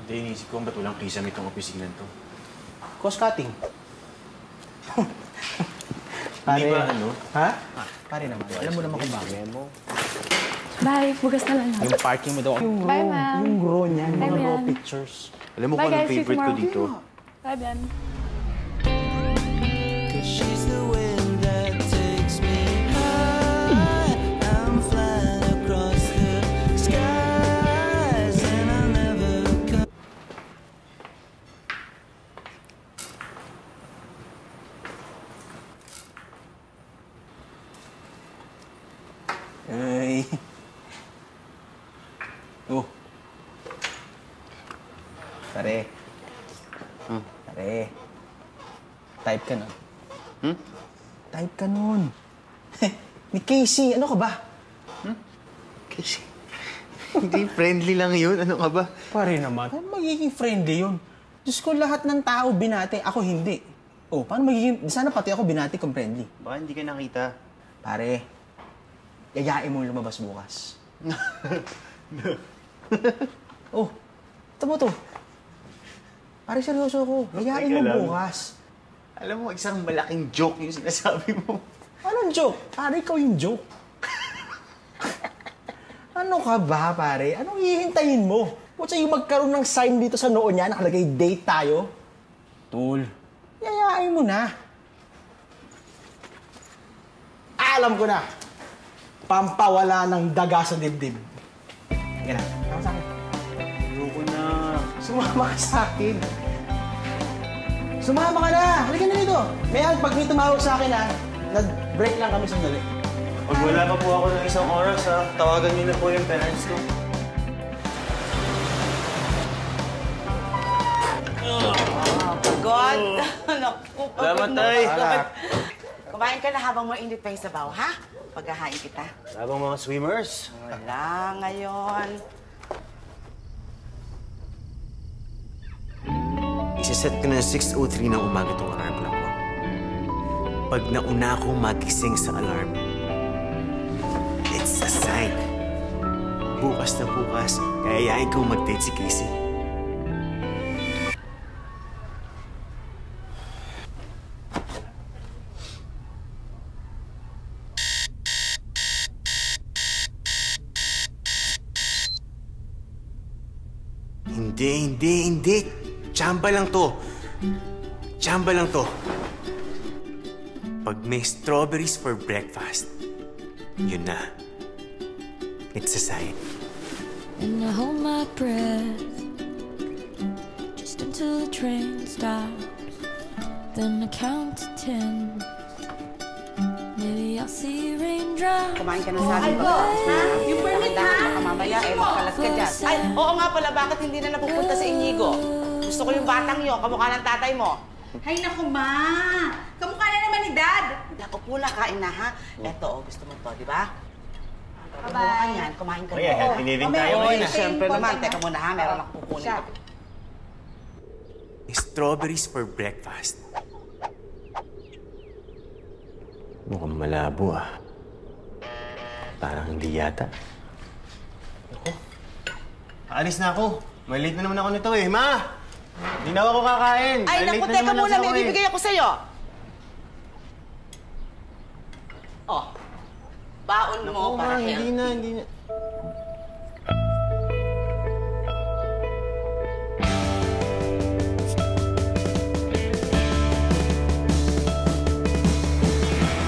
Hindi, inisip ko ba't walang kisame itong opisina to? Cost cutting. Pare, ba ano? Ha? Pare naman. Alam mo naman kung bakit. Bye, bugas na lang. Yung parking mo daw. Yung Bye, ma'am. Yung raw niya. Bye, Yung raw ma'am. pictures. Alam mo kung anong favorite ko dito? Bye, Ben. She's the wind that takes me high. I'm flying across the skies and I'll never come. Ay. Oh. Pare. Pare. Type ka nun. Type ka nun. Ni Casey, ano ka ba? Kasi, hindi friendly lang yun. Ano ka ba? Pare naman, paano magiging friendly yun? Diyos ko, lahat ng tao binati, ako hindi. Oh, paano magiging... Sana pati ako binati kung friendly. Baka hindi ka nakita. Pare, yayain mo lumabas bukas. Oh, ito mo to. Pare, seryoso ako. Yayain mo bukas. Alam mo, isang malaking joke yung sinasabi mo. Anong joke? Pare, ikaw yung joke. Ano ka ba, pare? Anong hihintayin mo? Kung sa'yo magkaroon ng sign dito sa noo niya, nakalagay date tayo. Tol, yayain mo na. Alam ko na. Pampawala ng daga sa dibdib. Yan na. Tama sa akin. Ayoko na. Sumama ka sa akin. Sumama ka na! Halika na dito! Mayan, pag may tumawag sa akin, ha, nag-break lang kami sandali. Pag wala pa po ako ng isang oras, ha, tawagan niyo na po yung parents ko. Pagod? Naku, pagod Salamat, na Tay. pagod. Kumain ka na habang mainit pa yung sabaw, ha? Paghahain kita. Labang mga swimmers. Wala ngayon. Isiset ko na 6:03 ng umaga itong alarm clock ko. Pag nauna akong magising sa alarm, it's a sign. Bukas na bukas, kayayain kong mag-date si Casey. Hindi. Tsamba lang to. Tsamba lang to. Pag may strawberries for breakfast, yun na. It's a sign. And I hold my breath just until the train stops. Then I count to 10. Maybe I'll see raindrops. Kumain ka na sa akin. Yung permit, ha? Baka mamaya, magkalat ka dyan. Ay, oo nga pala, bakit hindi na napupunta sa Inigo? Gusto ko yung batang yun, kamukha ng tatay mo. Ay, naku, ma! Kamukha na naman ni Dad! Upo na, kain na, ha? Eto, gusto mo to, di ba? Bye-bye. Kumain ka na. Kaya, healthy living tayo ngayon. Siyempre naman, teka muna, ha? Meron akong kukunin. Strawberries for breakfast. Mukhang malabo, ah. Parang hindi yata. Ako? Aalis na ako. May late na naman ako nito, eh. Ma! Hindi na ako kakain. Ay, naku, teka muna. May bibigay ako sa'yo. Oh. Baon mo para healthy. Hindi na.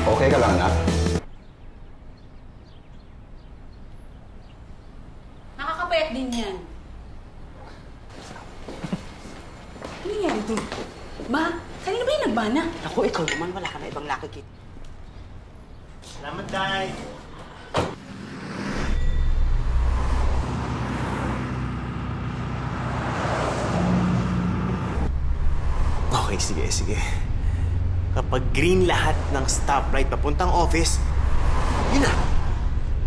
Okay ka lang, anak? Nakakapayat din yan. Ano nangyari to? Ma, kanina ba yung nagbana? Naku, ikaw naman. Wala ka na ibang nakikita. Salamat, Day. Okay, sige. Kapag green lahat ng stoplight papuntang office, yun na.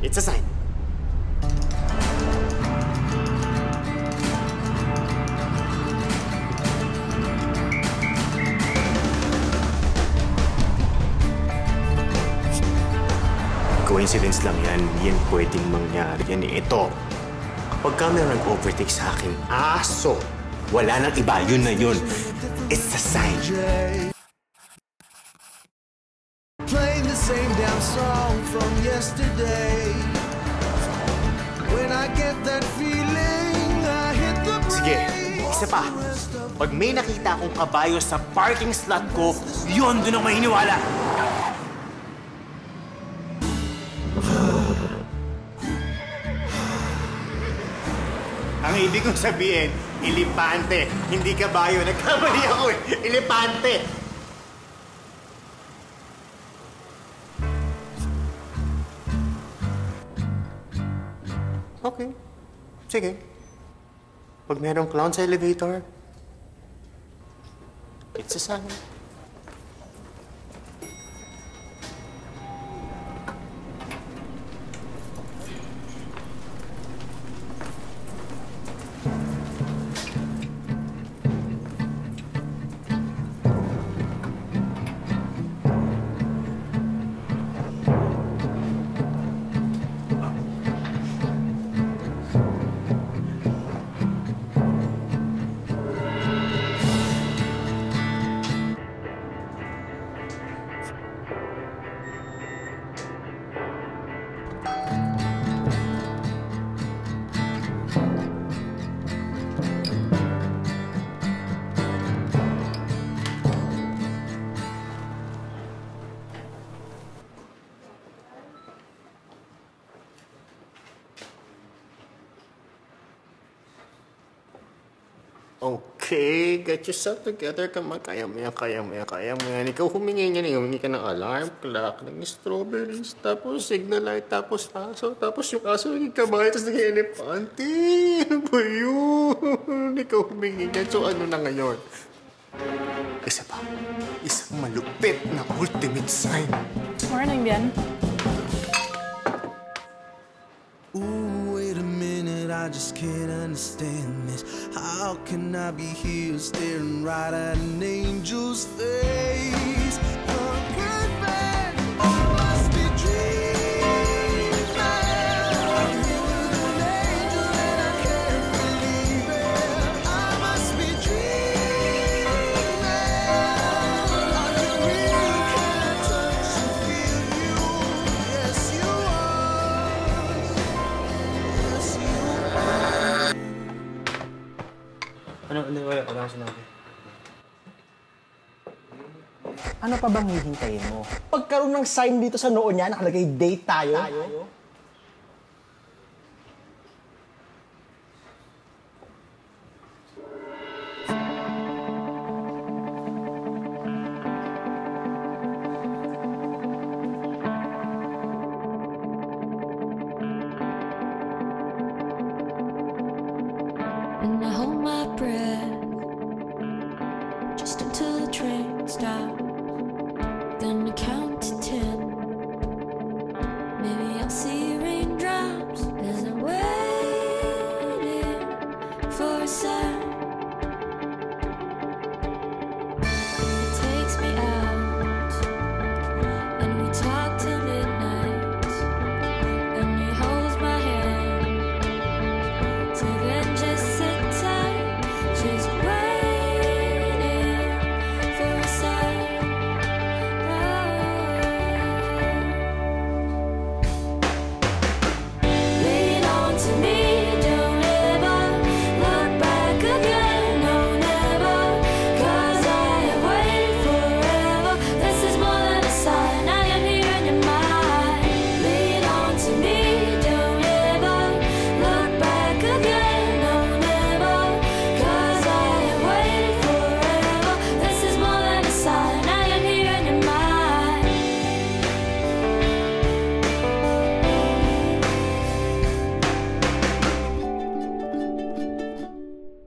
It's a sign. Coincidence lang yan. Yan pwedeng mangyari. Yan ito. Kapag ka meron overtake sa aking aso, Wala nang iba, yun na yun. It's a sign. Playing the same damn song from yesterday. When I get that feeling, I hit the brakes. Sige, isa pa. Pag may nakita akong kabayo sa parking slot ko, yun, doon ako mahiniwala. Ang ibig kong sabihin, ilipante, hindi kabayo. Nagkamali ako eh. Ilipante. Okay. Sige. Pag merong clown sa elevator, it's a sign. Okay, get yourself together. Come on, kaya mo yan. Ikaw humingi niya na, humingi ka ng alarm clock, ng strawberries, tapos signal light, tapos aso, tapos yung aso naging kabayo, tapos naging elepante. Ano ba yun? Ikaw humingi niya, so ano na ngayon? Isa pa, isang malupit na ultimate sign. Morning, Bian. Ooh, wait a minute, I just can't understand this. How can I be here staring right at an angel's face? A good man, I must be dreaming. I'm here with an angel and I can't believe it. I must be dreaming. Are you real? Can I touch and feel you? Yes, you are. Yes, you are. Wala ko sinabi. Ano pa bang hihintayin mo? Pagkaroon ng sign dito sa noo niya, nakalagay date tayo. And I hold my breath